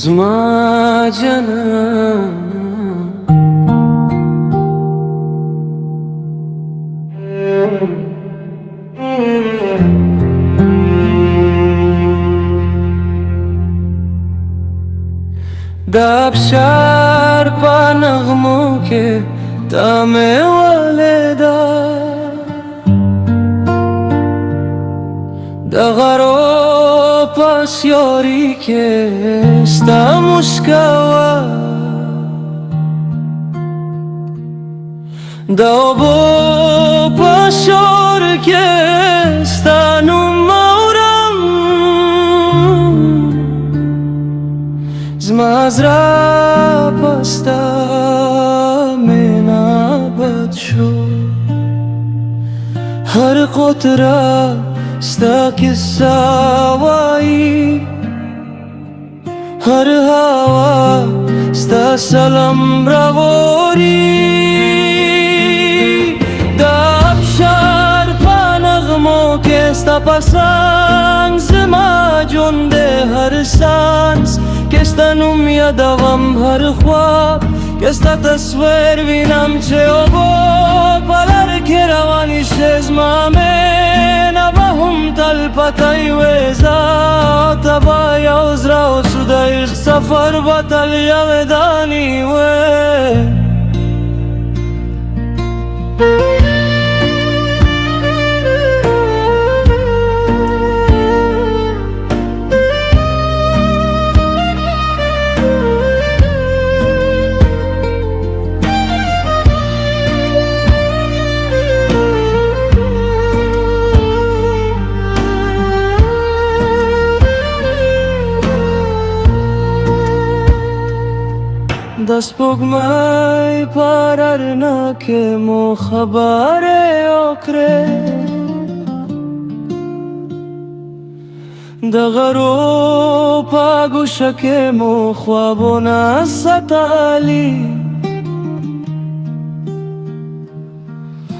زما جانان دا بشار پا نغموں کے تامے والدا دا غرو پا سیوری کے ستا مشکاوا دا اوبو پا شور کے ستا نمورم زما زرا پستا مینا بد شو هر قطره ستا کسا وایی هر هوا ستا سلام راوری دا ابشار پا نغمو که ستا پسنگ زما جون ده هر سانس که ستا نوم یادوم هر خواب که ستا تصویر وینم چه اوبو پلر که روانی زما مینا با هم تل پتای ویزا تبا یوز را و سودای سفر با تل یویدانی وی دس پگمای پارر نکه مو خبر اکره دغرو پا گوشک مو خوابو نستالی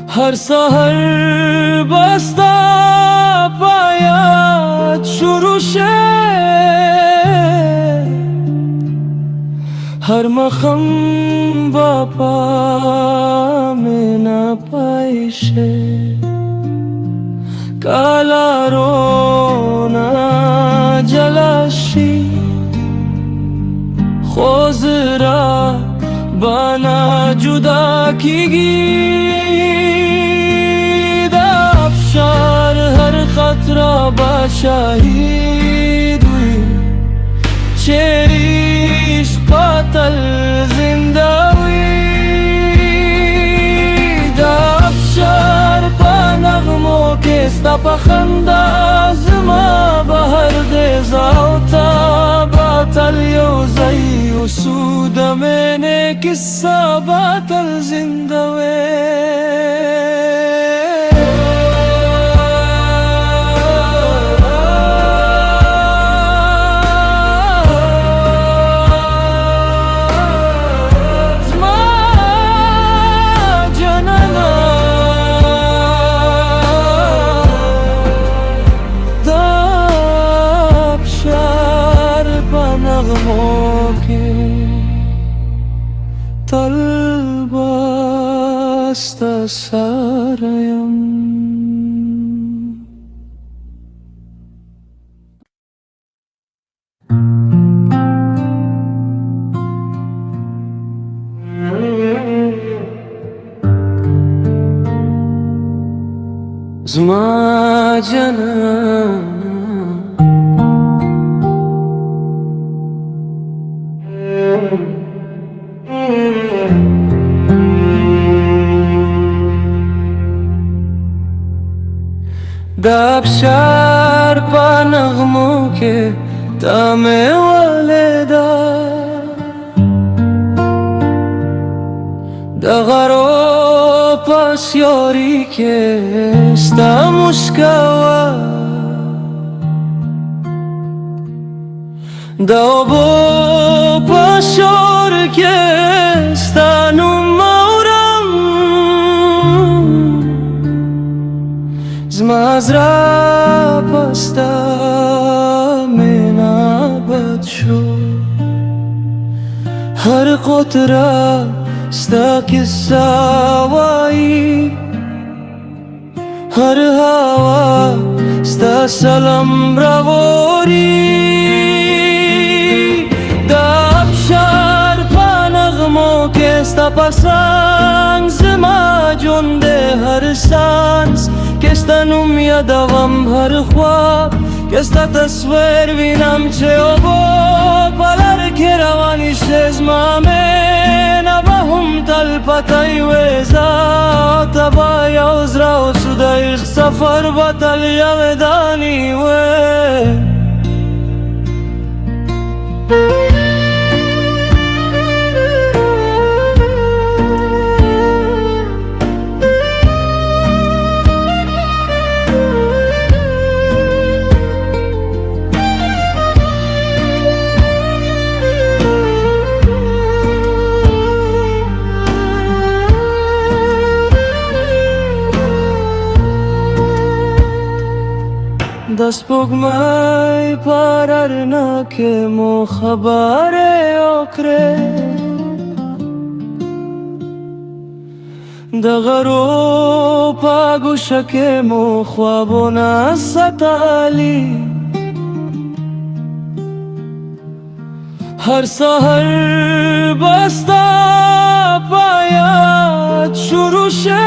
هر سحر بستا پایت شروع شه هر مخم با پا مینا پایشه کالا رونا جلاشی خوز را بانا جدا کیگی دا افشار هر خطرا با شاهید وی چریش قاتل زنداوی دا افشار پا نغمو که ستا پا خندا زما بهر دیزاو تا باطل یوزی و سود منه کسا باطل زنداوی Talbasta sarayam Zma janan دا بشار پا نغموں کے تامے والدا دا غرو پا سیوری کے ستا مشکاوا دا اوبو پا شور کے ستا نمورم زما زرا پستا مینا بد شو قطره ستا किस्सा वाई हर हवा sتا سلام راوړي دا ابشار په نغمو کې ستا پسنګ زما ژوند د هر سانس کې ستا نوم یادوم هر خوا کې ستا تصویر وینم چې اوبو په لار کې روانې شې زما مینه به هم تل پتی وې زه ته به یو زړه اوسو د عشق سفر به تل یادانې وې د سپوږمۍ پر ارنا کې مو خبرې وکړې د غروب په ګوشه کې مو خوابونه ستالي هر سحر به ستا په یاد شروع شي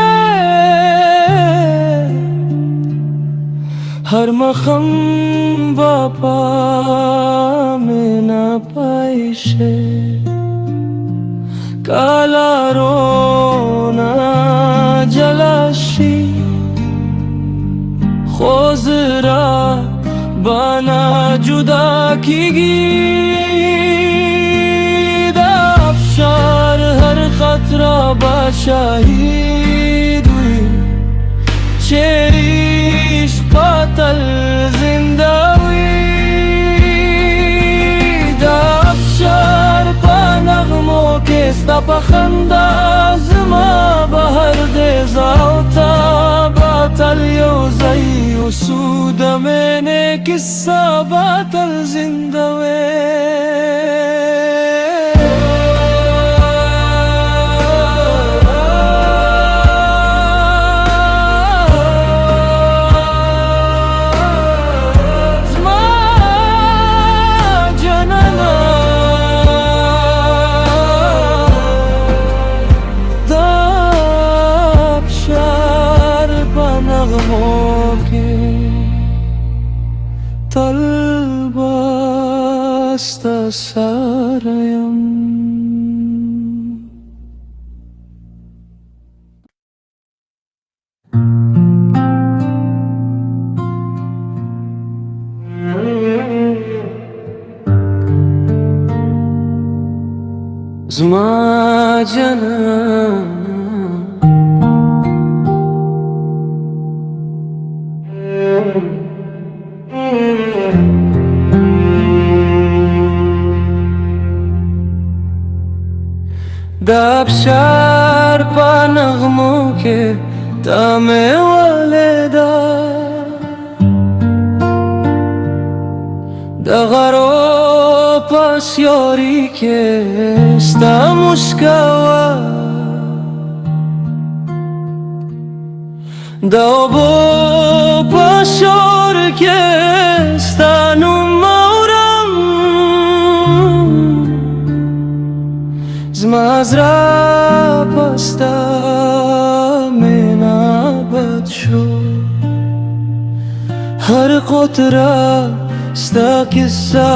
हर मखम बापा में ना पाइशे काला रोना जलाशी खोजरा बना जुदा कीगी दाफशार हर खतरा बाशाहिद हुई चेरिश قاتل زنداوی دا ابشار پا نغمو که ستا پا خندا زما بهر دی زاوتا باطل یو زی اسود مینه کسا باطل زنداوی Talbasta sarayam Zma janam دا ابشار پا نغمو کے تامے والدا دا غرو پا سیوری کے ستا مسکاوا دا اوبو پا شور کے ستا نمورم زما زړه پستا مینا بد شو هر قطره ستا किस्सा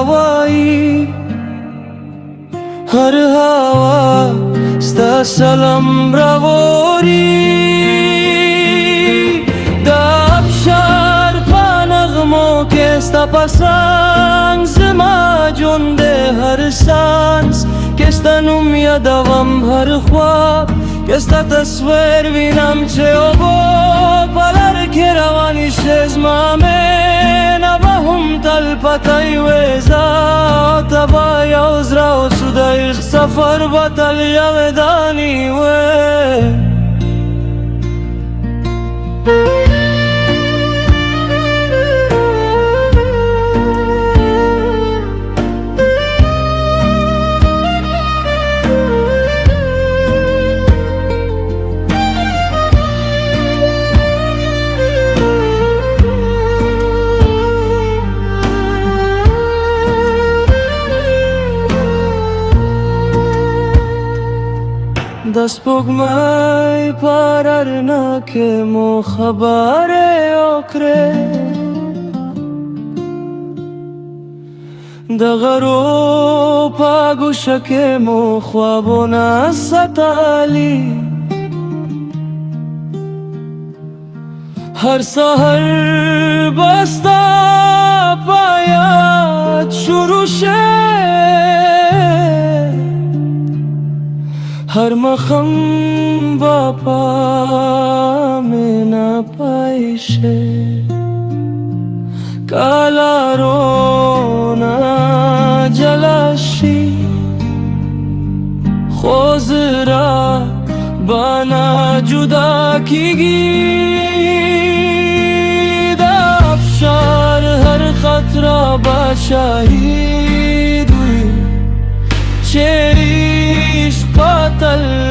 वाई हर हवा ستا سلام راوړي دا ابشار په نغمو کې ستا پسنګ زما ژوند د هر سانس کې ستا نوم یادوم هر خوا کې ستا تصویر وینم چې اوبو په لار کې روانې شې زما مینه به هم تل پتی وې زه ته به یو زړه اوسو د عشق سفر به تل یادانې وې دسپوږمۍ پر ارنا کې مو خبرې وکړې د غرو په ګوشه کې مو خوابونه ستالي هر سحر بستا په یاد شروع شه هر مخم باپا مینا پایشه کالارونا جلاشی خوزرا بانا جدا کیگی دا افشار هر خطرہ با شهید ہوئی چه عشق قاتل